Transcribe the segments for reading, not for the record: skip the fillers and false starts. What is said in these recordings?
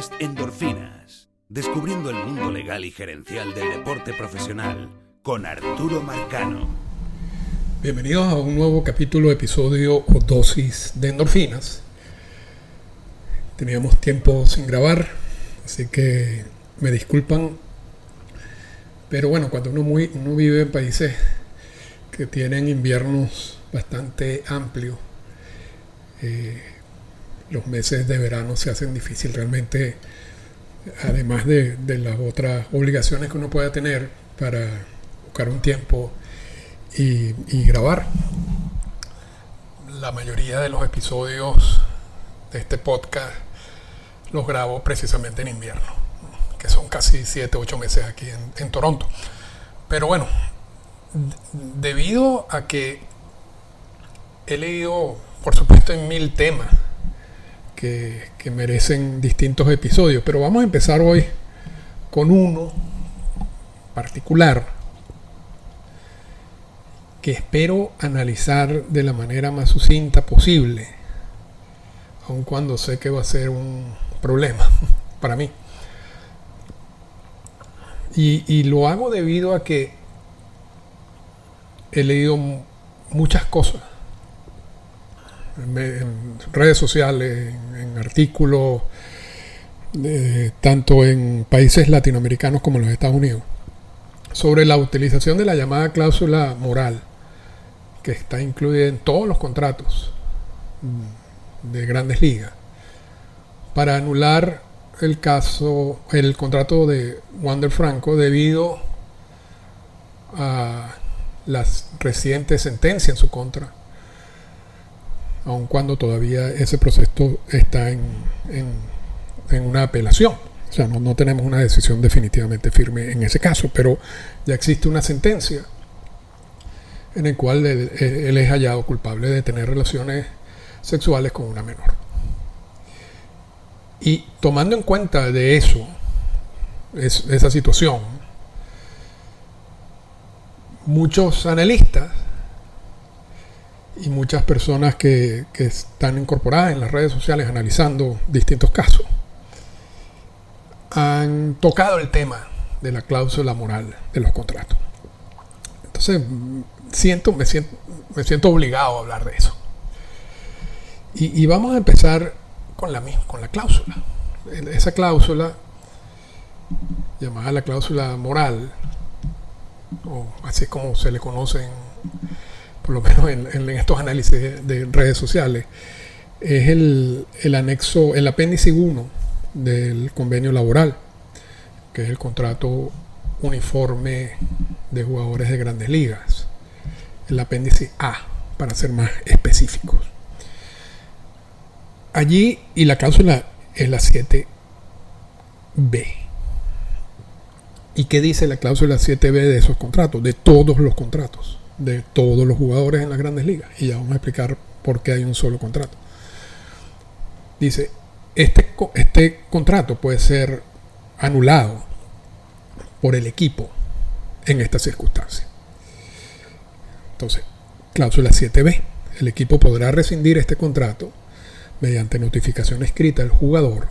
podcast Endorfinas, descubriendo el mundo legal y gerencial del deporte profesional con Arturo Marcano. Bienvenidos a un nuevo capítulo, episodio o dosis de endorfinas. Teníamos tiempo sin grabar, así que me disculpan. Pero bueno, cuando uno vive en países que tienen inviernos bastante amplios, los meses de verano se hacen difícil realmente, además de las otras obligaciones que uno pueda tener para buscar un tiempo y grabar. La mayoría de los episodios de este podcast los grabo precisamente en invierno, que son casi 7-8 meses aquí en Toronto. Pero bueno, debido a que he leído, por supuesto, en 1000 temas que merecen distintos episodios, pero vamos a empezar hoy con uno particular que espero analizar de la manera más sucinta posible, aun cuando sé que va a ser un problema para mí. Y lo hago debido a que he leído muchas cosas en redes sociales, en artículos, tanto en países latinoamericanos como en los Estados Unidos, sobre la utilización de la llamada cláusula moral, que está incluida en todos los contratos de Grandes Ligas, para anular el contrato de Wander Franco debido a las recientes sentencias en su contra, aun cuando todavía ese proceso está en una apelación. O sea, no tenemos una decisión definitivamente firme en ese caso, pero ya existe una sentencia en el cual él es hallado culpable de tener relaciones sexuales con una menor. Y tomando en cuenta de eso, esa situación, muchos analistas y muchas personas que están incorporadas en las redes sociales analizando distintos casos han tocado el tema de la cláusula moral de los contratos. Entonces me siento obligado a hablar de eso. Y vamos a empezar con la cláusula. Esa cláusula, llamada la cláusula moral, o así como se le conocen, por lo menos en estos análisis de redes sociales, es el anexo, el apéndice 1 del convenio laboral, que es el contrato uniforme de jugadores de Grandes Ligas, el apéndice A, para ser más específicos. Allí, y la cláusula es la 7B. ¿Y qué dice la cláusula 7B de esos contratos? De todos los contratos, de todos los jugadores en las Grandes Ligas. Y ya vamos a explicar por qué hay un solo contrato. Dice, este contrato puede ser anulado por el equipo en esta circunstancia. Entonces, cláusula 7B. El equipo podrá rescindir este contrato mediante notificación escrita al jugador,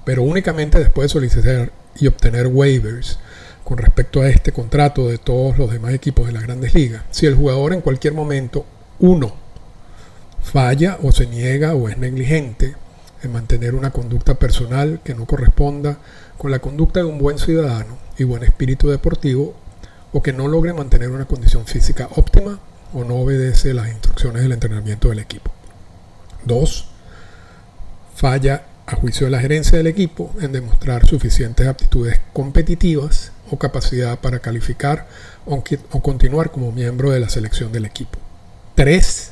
pero únicamente después de solicitar y obtener waivers con respecto a este contrato de todos los demás equipos de las Grandes Ligas, si el jugador en cualquier momento, 1, falla o se niega o es negligente en mantener una conducta personal que no corresponda con la conducta de un buen ciudadano y buen espíritu deportivo, o que no logre mantener una condición física óptima o no obedece las instrucciones del entrenamiento del equipo. 2, falla a juicio de la gerencia del equipo en demostrar suficientes aptitudes competitivas o capacidad para calificar o continuar como miembro de la selección del equipo. 3,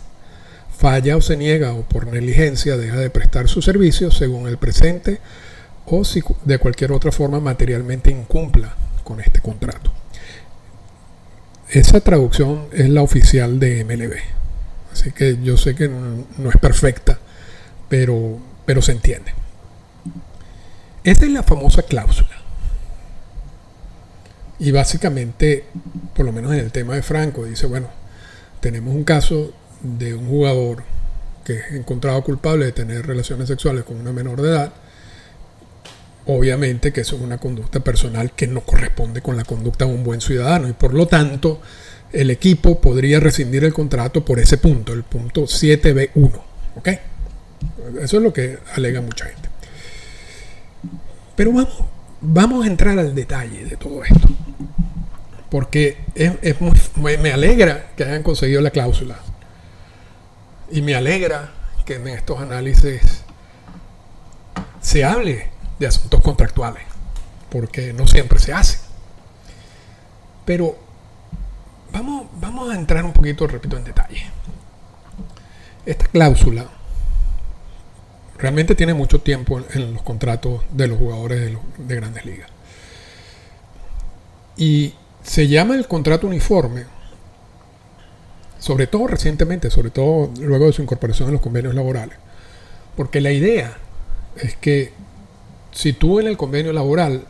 falla o se niega o por negligencia deja de prestar sus servicios según el presente, o si de cualquier otra forma materialmente incumpla con este contrato. Esa traducción es la oficial de MLB, así que yo sé que no es perfecta, pero se entiende. Esta es la famosa cláusula. Y básicamente, por lo menos en el tema de Franco, dice, bueno, tenemos un caso de un jugador que es encontrado culpable de tener relaciones sexuales con una menor de edad obviamente que eso es una conducta personal que no corresponde con la conducta de un buen ciudadano, y por lo tanto el equipo podría rescindir el contrato por ese punto, el punto 7B1. ¿Ok? Eso es lo que alega mucha gente. Pero vamos a entrar al detalle de todo esto, porque me alegra que hayan conseguido la cláusula, y me alegra que en estos análisis se hable de asuntos contractuales, porque no siempre se hace. Pero vamos a entrar un poquito, repito, en detalle. Esta cláusula realmente tiene mucho tiempo en los contratos de los jugadores de Grandes Ligas. Y se llama el contrato uniforme, sobre todo recientemente, sobre todo luego de su incorporación en los convenios laborales. Porque la idea es que si tú en el convenio laboral,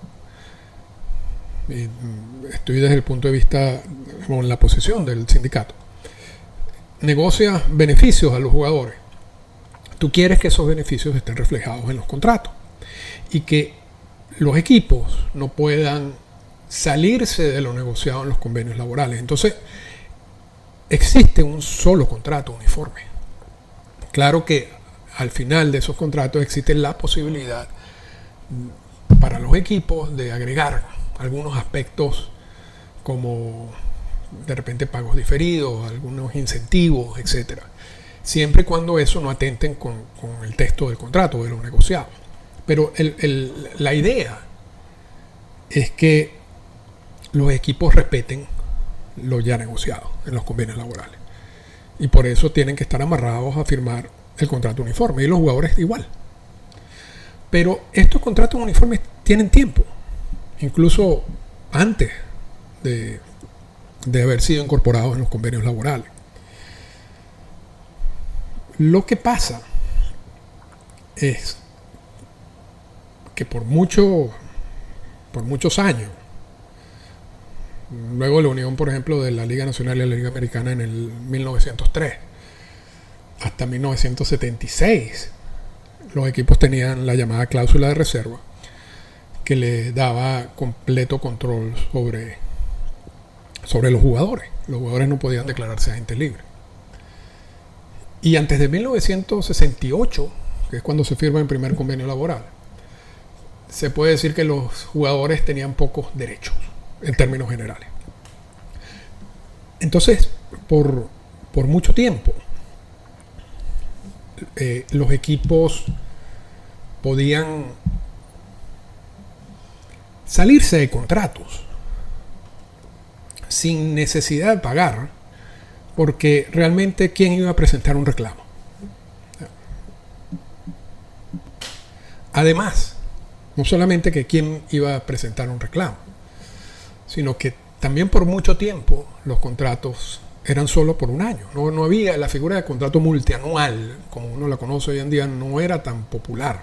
estoy desde el punto de vista, en la posición del sindicato, negocias beneficios a los jugadores, tú quieres que esos beneficios estén reflejados en los contratos y que los equipos no puedan salirse de lo negociado en los convenios laborales. Entonces, existe un solo contrato uniforme. Claro que al final de esos contratos existe la posibilidad para los equipos de agregar algunos aspectos como de repente pagos diferidos, algunos incentivos, etcétera, siempre y cuando eso no atenten con el texto del contrato, de lo negociado. Pero la idea es que los equipos respeten lo ya negociado en los convenios laborales, y por eso tienen que estar amarrados a firmar el contrato uniforme, y los jugadores igual. Pero estos contratos uniformes tienen tiempo, incluso antes de haber sido incorporados en los convenios laborales. Lo que pasa es que por muchos años, luego de la unión, por ejemplo, de la Liga Nacional y la Liga Americana en el 1903 hasta 1976, los equipos tenían la llamada cláusula de reserva, que les daba completo control sobre los jugadores. Los jugadores no podían declararse agentes libres. Y antes de 1968, que es cuando se firma el primer convenio laboral, se puede decir que los jugadores tenían pocos derechos en términos generales. Entonces, por mucho tiempo, los equipos podían salirse de contratos sin necesidad de pagar, porque realmente ¿quién iba a presentar un reclamo? Además, no solamente que quién iba a presentar un reclamo, sino que también por mucho tiempo los contratos eran solo por un año. No había la figura de contrato multianual, como uno la conoce hoy en día, no era tan popular.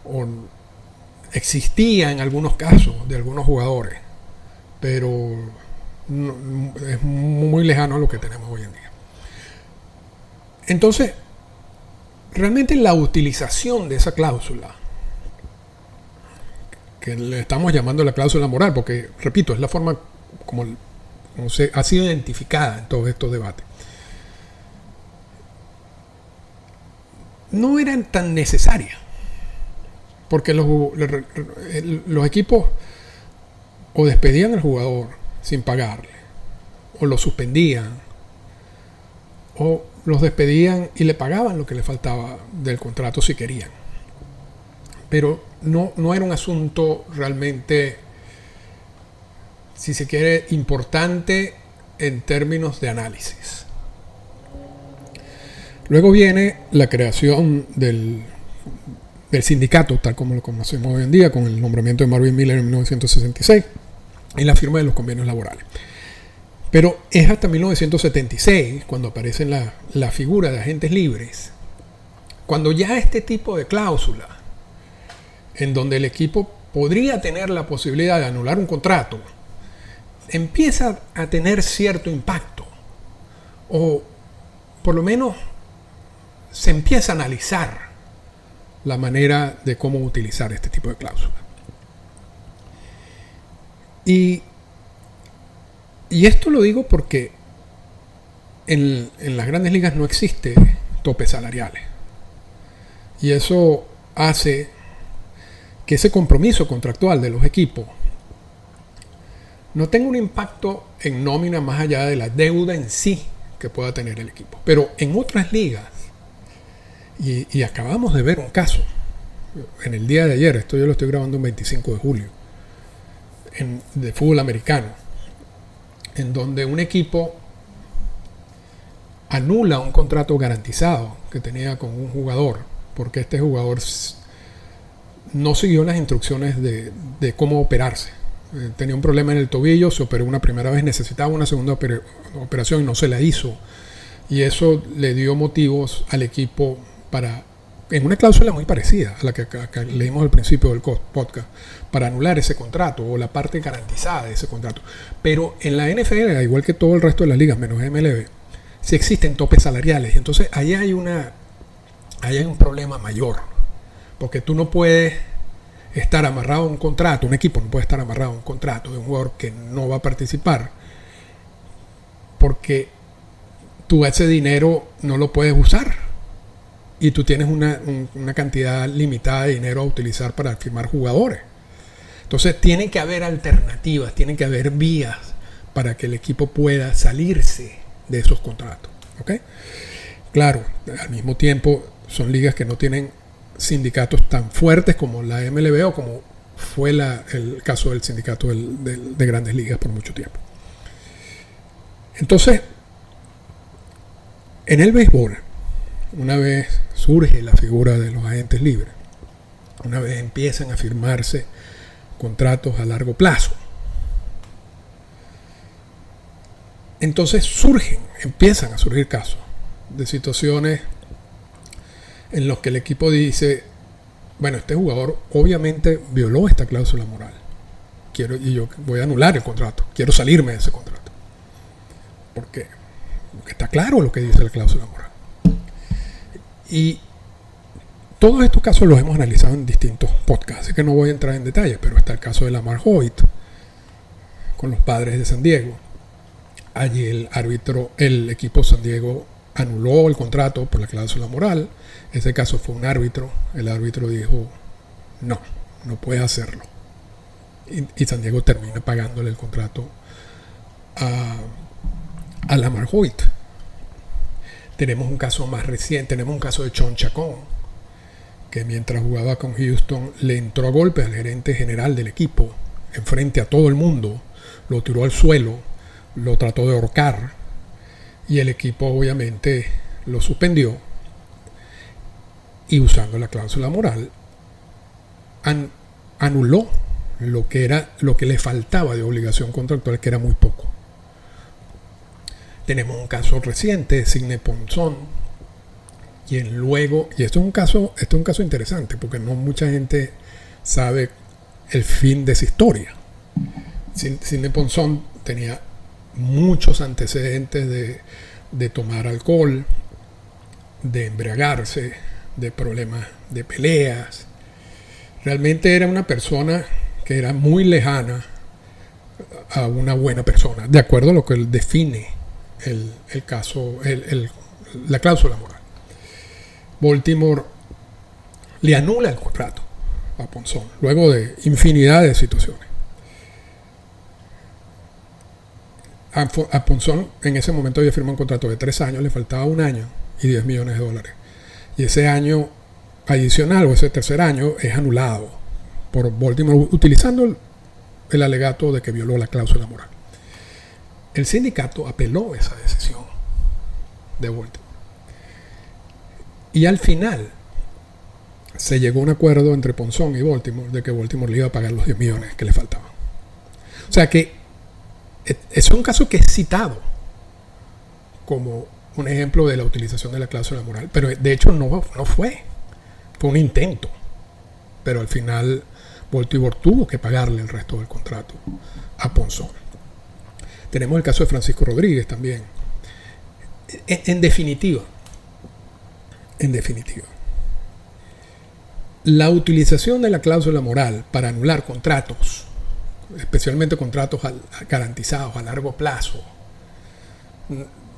O existía en algunos casos de algunos jugadores, pero es muy lejano a lo que tenemos hoy en día. Entonces, realmente la utilización de esa cláusula, que le estamos llamando la cláusula moral, porque, repito, es la forma como se ha sido identificada en todos estos debates, no eran tan necesarias, porque los equipos o despedían al jugador sin pagarle, o lo suspendían, o los despedían y le pagaban lo que le faltaba del contrato si querían. Pero no era un asunto realmente, si se quiere, importante en términos de análisis. Luego viene la creación del sindicato, tal como lo conocemos hoy en día, con el nombramiento de Marvin Miller en 1966 y la firma de los convenios laborales. Pero es hasta 1976 cuando aparece la figura de agentes libres, cuando ya este tipo de cláusula, en donde el equipo podría tener la posibilidad de anular un contrato, empieza a tener cierto impacto, o por lo menos se empieza a analizar la manera de cómo utilizar este tipo de cláusulas. Y esto lo digo porque en las grandes ligas no existe topes salariales. Y eso hace que ese compromiso contractual de los equipos no tenga un impacto en nómina más allá de la deuda en sí que pueda tener el equipo. Pero en otras ligas, y acabamos de ver un caso en el día de ayer, esto yo lo estoy grabando el 25 de julio, de fútbol americano, en donde un equipo anula un contrato garantizado que tenía con un jugador, porque este jugador no siguió las instrucciones de cómo operarse. Tenía un problema en el tobillo, se operó una primera vez, necesitaba una segunda operación y no se la hizo. Y eso le dio motivos al equipo para, en una cláusula muy parecida a la que leímos al principio del podcast, para anular ese contrato o la parte garantizada de ese contrato. Pero en la NFL, igual que todo el resto de las ligas, menos MLB, sí existen topes salariales. Entonces ahí hay un problema mayor, porque tú no puedes estar amarrado a un contrato, un equipo no puede estar amarrado a un contrato de un jugador que no va a participar, porque tú ese dinero no lo puedes usar y tú tienes una cantidad limitada de dinero a utilizar para firmar jugadores. Entonces tienen que haber alternativas, tienen que haber vías para que el equipo pueda salirse de esos contratos, ¿ok? Claro, al mismo tiempo son ligas que no tienen sindicatos tan fuertes como la MLB o como fue el caso del sindicato de grandes ligas por mucho tiempo. Entonces, en el béisbol, una vez surge la figura de los agentes libres, una vez empiezan a firmarse contratos a largo plazo, entonces empiezan a surgir casos de situaciones en los que el equipo dice, bueno, este jugador obviamente violó esta cláusula moral, y yo voy a anular el contrato, quiero salirme de ese contrato, porque está claro lo que dice la cláusula moral. Y todos estos casos los hemos analizado en distintos podcasts, así que no voy a entrar en detalle, pero está el caso de Lamar Hoyt con los Padres de San Diego. Allí el equipo San Diego anuló el contrato por la cláusula moral. Ese caso fue un árbitro. El árbitro dijo, no puede hacerlo. Y San Diego termina pagándole el contrato a Lamar Hoyt. Tenemos un caso más reciente, tenemos un caso de Shawn Chacón, que mientras jugaba con Houston le entró a golpe al gerente general del equipo, enfrente a todo el mundo, lo tiró al suelo, lo trató de ahorcar, y el equipo obviamente lo suspendió, y usando la cláusula moral anuló lo que le faltaba de obligación contractual, que era muy poco. Tenemos un caso reciente, Sidney Ponson, quien luego, y esto es un caso interesante porque no mucha gente sabe el fin de esa historia. Sidney Ponson tenía muchos antecedentes de tomar alcohol, de embriagarse, de problemas de peleas. Realmente era una persona que era muy lejana a una buena persona, de acuerdo a lo que él define el caso, la cláusula moral. Baltimore le anula el contrato a Ponson luego de infinidad de situaciones. A Ponson en ese momento había firmado un contrato de 3 años, le faltaba 1 año y $10 millones. Y ese año adicional, o ese tercer año, es anulado por Baltimore utilizando el alegato de que violó la cláusula moral. El sindicato apeló esa decisión de Baltimore. Y al final se llegó a un acuerdo entre Ponson y Baltimore de que Baltimore le iba a pagar los 10 millones que le faltaban. O sea que es un caso que es citado como un ejemplo de la utilización de la cláusula moral, pero de hecho no fue un intento, pero al final Baltimore tuvo que pagarle el resto del contrato a Ponson. Tenemos el caso de Francisco Rodríguez también. En definitiva, la utilización de la cláusula moral para anular contratos, especialmente contratos garantizados a largo plazo,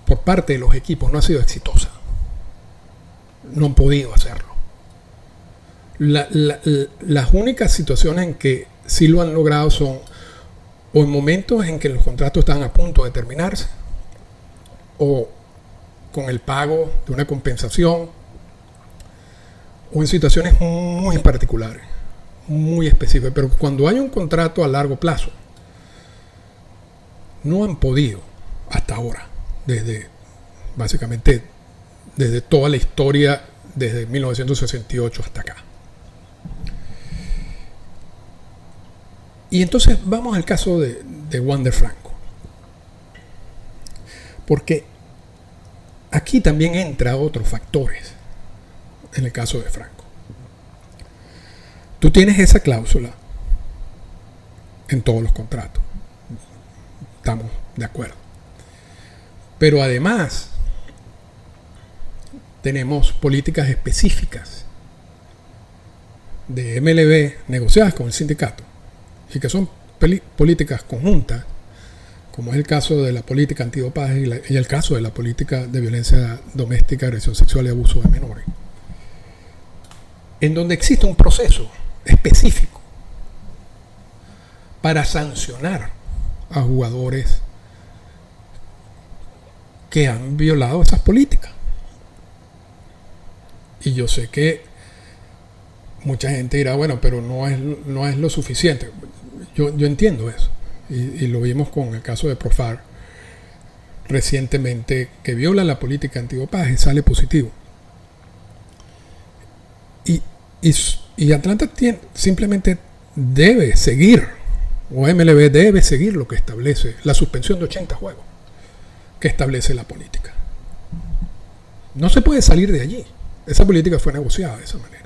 por parte de los equipos no ha sido exitosa. No han podido hacerlo. Las únicas situaciones en que sí lo han logrado son o en momentos en que los contratos están a punto de terminarse, o con el pago de una compensación, o en situaciones muy particulares, muy específicas. Pero cuando hay un contrato a largo plazo, no han podido hasta ahora, básicamente desde toda la historia, desde 1968 hasta acá. Y entonces vamos al caso de Wander Franco, porque aquí también entra otros factores en el caso de Franco. Tú tienes esa cláusula en todos los contratos, estamos de acuerdo, pero además tenemos políticas específicas de MLB negociadas con el sindicato y que son políticas conjuntas, como es el caso de la política antidopaje y el caso de la política de violencia doméstica, agresión sexual y abuso de menores, en donde existe un proceso específico para sancionar a jugadores que han violado esas políticas. Y yo sé que mucha gente dirá, bueno, pero no es lo suficiente. Yo entiendo eso. Y lo vimos con el caso de Profar recientemente, que viola la política antidopaje, sale positivo. Y Atlanta simplemente debe seguir, o MLB debe seguir lo que establece la suspensión de 80 juegos que establece la política. No se puede salir de allí. Esa política fue negociada de esa manera.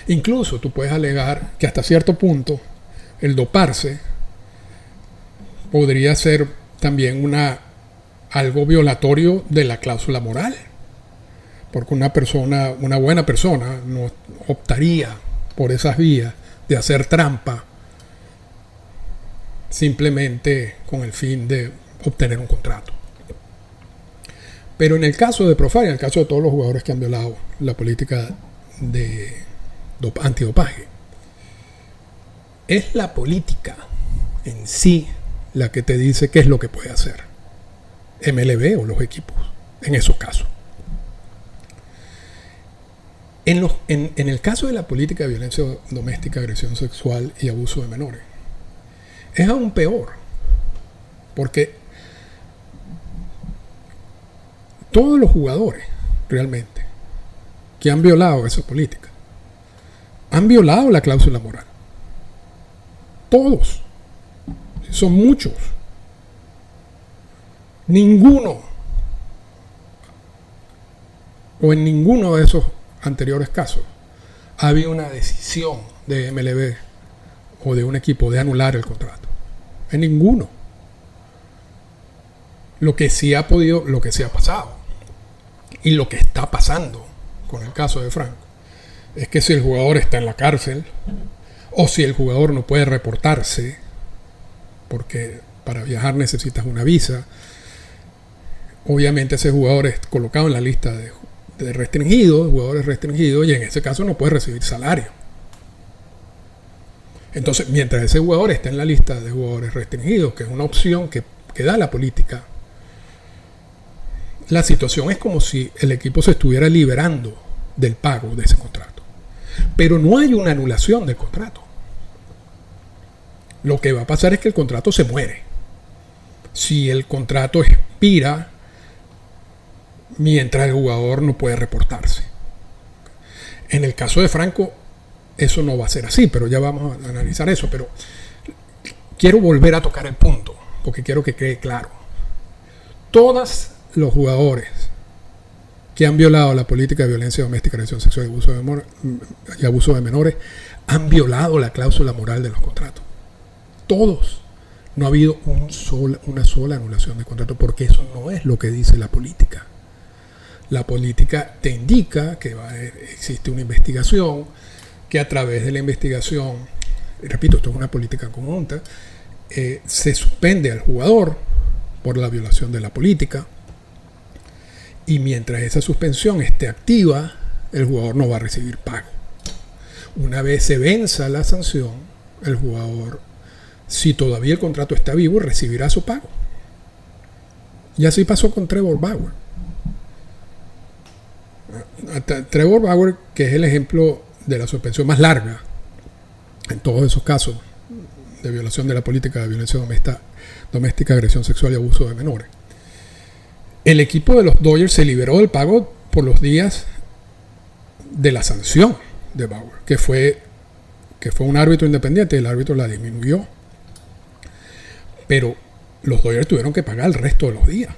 Incluso tú puedes alegar que hasta cierto punto el doparse podría ser también algo violatorio de la cláusula moral, porque una buena persona no optaría por esas vías de hacer trampa simplemente con el fin de obtener un contrato. Pero en el caso de Profar, en el caso de todos los jugadores que han violado la política de antidopaje, es la política en sí la que te dice qué es lo que puede hacer MLB o los equipos en esos casos. En el caso de la política de violencia doméstica, agresión sexual y abuso de menores, es aún peor, porque todos los jugadores realmente que han violado esa política han violado la cláusula moral. Todos. Son muchos. Ninguno, o en ninguno de esos anteriores casos, ha habido una decisión de MLB o de un equipo de anular el contrato. En ninguno. Lo que sí ha pasado y lo que está pasando con el caso de Franco es que si el jugador está en la cárcel o si el jugador no puede reportarse, porque para viajar necesitas una visa, obviamente ese jugador es colocado en la lista de restringidos, jugadores restringidos, y en ese caso no puede recibir salario. Entonces, mientras ese jugador está en la lista de jugadores restringidos, que es una opción que da la política, la situación es como si el equipo se estuviera liberando del pago de ese contrato. Pero no hay una anulación del contrato. Lo que va a pasar es que el contrato se muere. Si el contrato expira mientras el jugador no puede reportarse. En el caso de Franco, eso no va a ser así, pero ya vamos a analizar eso. Pero quiero volver a tocar el punto, porque quiero que quede claro. Todos los jugadores que han violado la política de violencia doméstica, agresión sexual y abuso de menores han violado la cláusula moral de los contratos. Todos. No ha habido una sola anulación de contrato, porque eso no es lo que dice la política. La política te indica que existe una investigación, que a través de la investigación, y repito, esto es una política conjunta, se suspende al jugador por la violación de la política, y mientras esa suspensión esté activa, el jugador no va a recibir pago. Una vez se venza la sanción, el jugador, si todavía el contrato está vivo, recibirá su pago. Y así pasó con Trevor Bauer. Trevor Bauer, que es el ejemplo de la suspensión más larga en todos esos casos de violación de la política de violencia doméstica, agresión sexual y abuso de menores. El equipo de los Dodgers se liberó del pago por los días de la sanción de Bauer, que fue un árbitro independiente, y el árbitro la disminuyó. Pero los Dodgers tuvieron que pagar el resto de los días.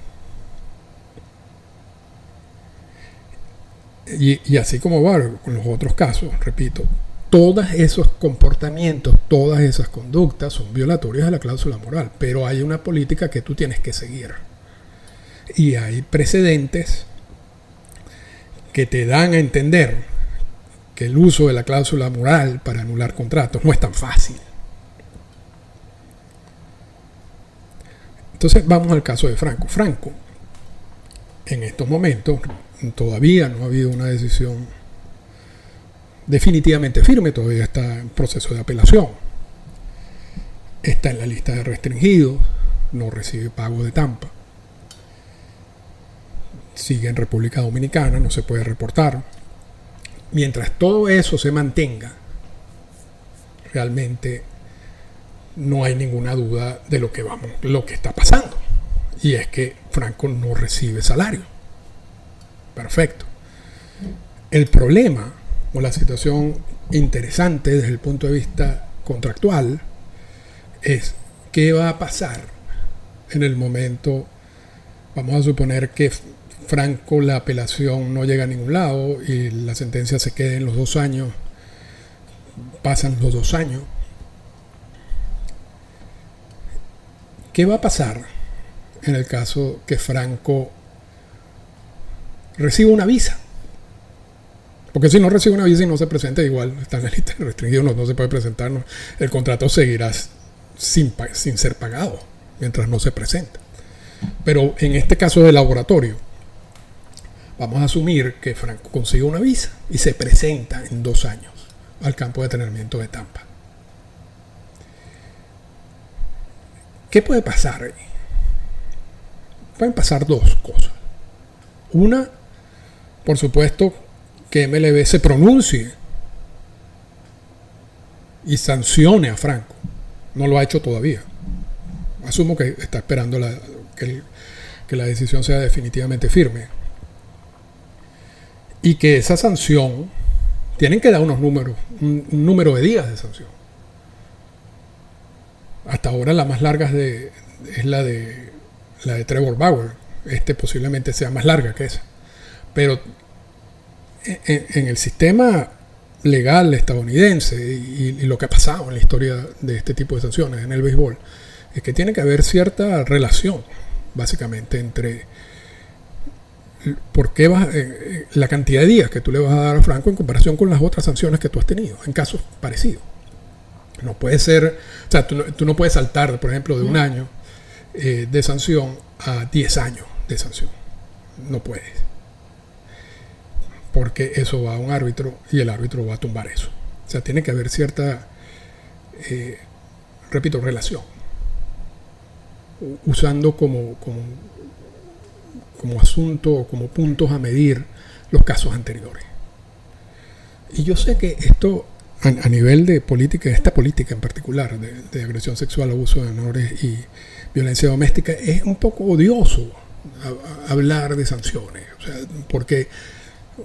Y así como Bauer, con los otros casos, repito, todos esos comportamientos, todas esas conductas son violatorias de la cláusula moral, pero hay una política que tú tienes que seguir. Y hay precedentes que te dan a entender que el uso de la cláusula moral para anular contratos no es tan fácil. Entonces vamos al caso de Franco. Franco, en estos momentos, todavía no ha habido una decisión definitivamente firme, todavía está en proceso de apelación. Está en la lista de restringidos, no recibe pago de Tampa. Sigue en República Dominicana, no se puede reportar. Mientras todo eso se mantenga, realmente no hay ninguna duda de lo que está pasando. Y es que Franco no recibe salario. Perfecto. El problema o la situación interesante desde el punto de vista contractual es qué va a pasar en el momento, vamos a suponer que Franco, la apelación no llega a ningún lado y la sentencia se queda en los 2 años, pasan los 2 años. ¿Qué va a pasar en el caso que Franco reciba una visa? Porque si no recibe una visa y no se presenta, igual está en la lista de restringidos, no se puede presentar, el contrato seguirá sin ser pagado mientras no se presenta. Pero en este caso de laboratorio, vamos a asumir que Franco consigue una visa y se presenta en 2 años al campo de entrenamiento de Tampa. ¿Qué puede pasar ahí? Pueden pasar 2 cosas. Una, por supuesto, que MLB se pronuncie y sancione a Franco. No lo ha hecho todavía. Asumo que está esperando que la decisión sea definitivamente firme. Y que esa sanción tienen que dar unos números, un número de días de sanción. Hasta ahora la más larga es la de Trevor Bauer. Posiblemente sea más larga que esa. Pero en el sistema legal estadounidense y lo que ha pasado en la historia de este tipo de sanciones en el béisbol es que tiene que haber cierta relación, básicamente, entre por qué la cantidad de días que tú le vas a dar a Franco en comparación con las otras sanciones que tú has tenido en casos parecidos. No puede ser, o sea, tú no puedes saltar, por ejemplo, de 1 año de sanción a 10 años de sanción. No puedes. Porque eso va a un árbitro y el árbitro va a tumbar eso. O sea, tiene que haber cierta, repito, relación. Usando como asunto o como puntos a medir los casos anteriores. Y yo sé que esto, a nivel de política, esta política en particular, de agresión sexual, abuso de menores y violencia doméstica, es un poco odioso hablar de sanciones. O sea, porque,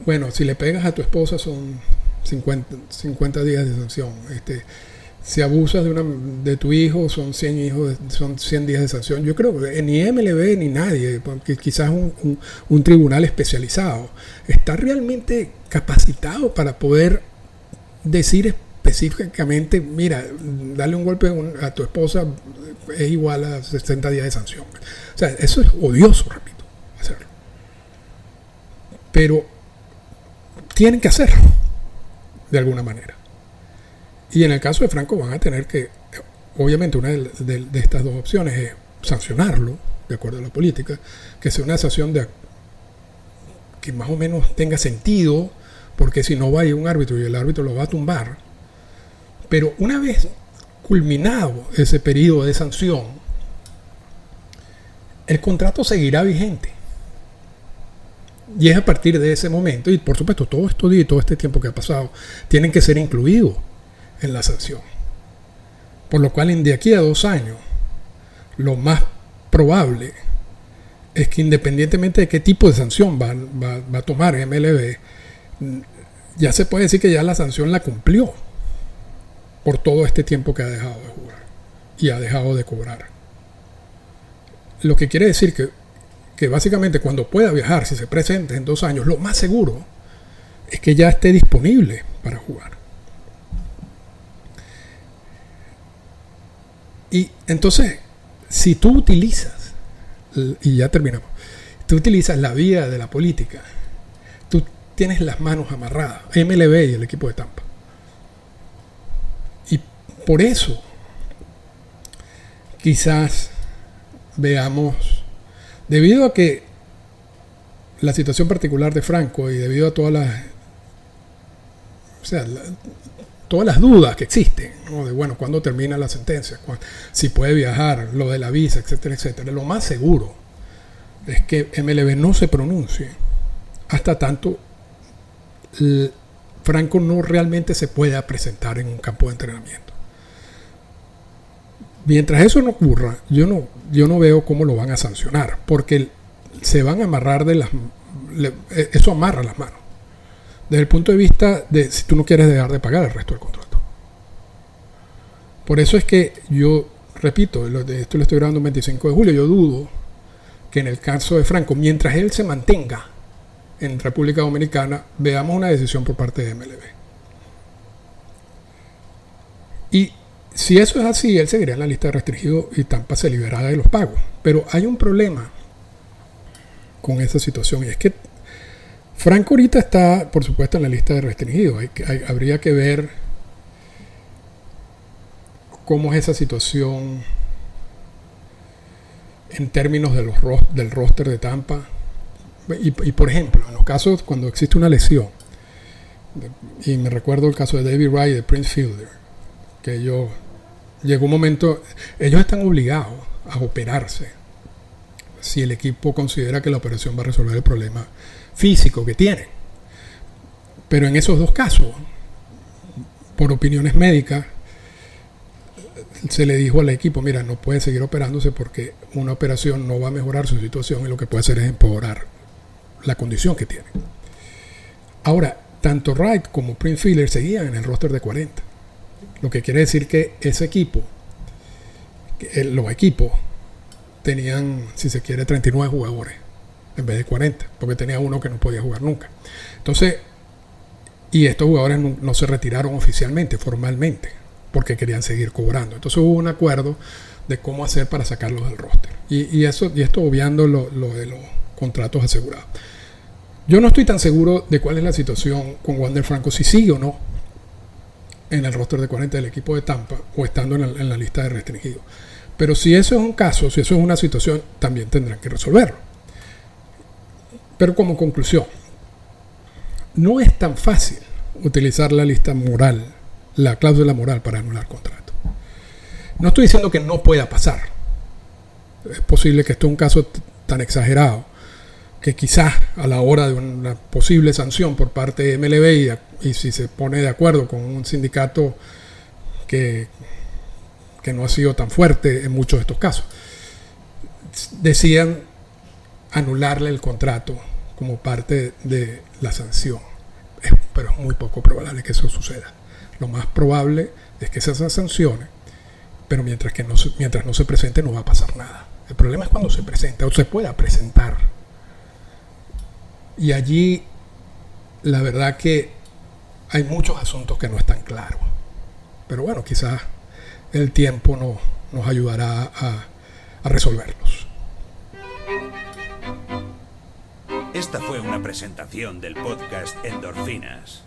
bueno, si le pegas a tu esposa son 50 días de sanción. Si abusas de tu hijo son 100 días de sanción. Yo creo que ni MLB ni nadie, porque quizás un tribunal especializado, está realmente capacitado para poder decir específicamente, mira, darle un golpe a tu esposa es igual a 60 días de sanción. O sea, eso es odioso, repito, hacerlo. Pero tienen que hacerlo de alguna manera. Y en el caso de Franco van a tener que, obviamente una de estas dos opciones es sancionarlo, de acuerdo a la política, que sea una sanción que más o menos tenga sentido, porque si no va a ir un árbitro y el árbitro lo va a tumbar. Pero una vez culminado ese periodo de sanción, el contrato seguirá vigente. Y es a partir de ese momento, y por supuesto todo esto y todo este tiempo que ha pasado, tienen que ser incluidos en la sanción. Por lo cual, de aquí a 2 años, lo más probable es que independientemente de qué tipo de sanción va a tomar MLB, ya se puede decir que ya la sanción la cumplió por todo este tiempo que ha dejado de jugar y ha dejado de cobrar. Lo que quiere decir que básicamente cuando pueda viajar, si se presenta en 2 años, lo más seguro es que ya esté disponible para jugar. Y entonces, si tú utilizas, y ya terminamos, tú utilizas la vía de la política, tú tienes las manos amarradas, MLB y el equipo de Tampa. Y por eso, quizás veamos, debido a que la situación particular de Franco y debido a todas las dudas que existen, ¿no? De bueno, cuándo termina la sentencia, si puede viajar, lo de la visa, etcétera, etcétera. Lo más seguro es que MLB no se pronuncie hasta tanto Franco no realmente se pueda presentar en un campo de entrenamiento. Mientras eso no ocurra, yo no veo cómo lo van a sancionar, porque se van a amarrar eso amarra las manos. Desde el punto de vista de si tú no quieres dejar de pagar el resto del contrato. Por eso es que yo, repito, esto lo estoy grabando el 25 de julio, yo dudo que en el caso de Franco, mientras él se mantenga en República Dominicana, veamos una decisión por parte de MLB. Y si eso es así, él seguiría en la lista de restringidos y Tampa se liberará de los pagos. Pero hay un problema con esa situación, y es que Franco ahorita está, por supuesto, en la lista de restringidos. Habría que ver cómo es esa situación en términos del roster de Tampa. Y por ejemplo, en los casos cuando existe una lesión, y me recuerdo el caso de David Wright y de Prince Fielder, que llegó un momento, ellos están obligados a operarse si el equipo considera que la operación va a resolver el problema físico que tienen. Pero en esos 2 casos, por opiniones médicas, se le dijo al equipo, mira, no puede seguir operándose porque una operación no va a mejorar su situación y lo que puede hacer es empeorar la condición que tiene. Ahora, tanto Wright como Prince Fielder seguían en el roster de 40. Lo que quiere decir que ese equipo, los equipos, tenían, si se quiere, 39 jugadores en vez de 40, porque tenía uno que no podía jugar nunca. Entonces, y estos jugadores no se retiraron oficialmente, formalmente, porque querían seguir cobrando. Entonces hubo un acuerdo de cómo hacer para sacarlos del roster. Y esto obviando lo de los contratos asegurados. Yo no estoy tan seguro de cuál es la situación con Wander Franco, si sigue o no en el roster de 40 del equipo de Tampa o estando en la lista de restringidos. Pero si eso es un caso, si eso es una situación, también tendrán que resolverlo. Pero como conclusión, no es tan fácil utilizar la lista moral, la cláusula moral para anular contrato. No estoy diciendo que no pueda pasar. Es posible que esto es un caso tan exagerado que quizás a la hora de una posible sanción por parte de MLB y si se pone de acuerdo con un sindicato que no ha sido tan fuerte en muchos de estos casos, decían anularle el contrato como parte de la sanción. Pero es muy poco probable que eso suceda. Lo más probable es que se sancione, pero mientras no se presente no va a pasar nada. El problema es cuando se presenta o se pueda presentar. Y allí la verdad que hay muchos asuntos que no están claros. Pero bueno, quizás el tiempo nos ayudará a resolverlos. Esta fue una presentación del podcast Endorfinas.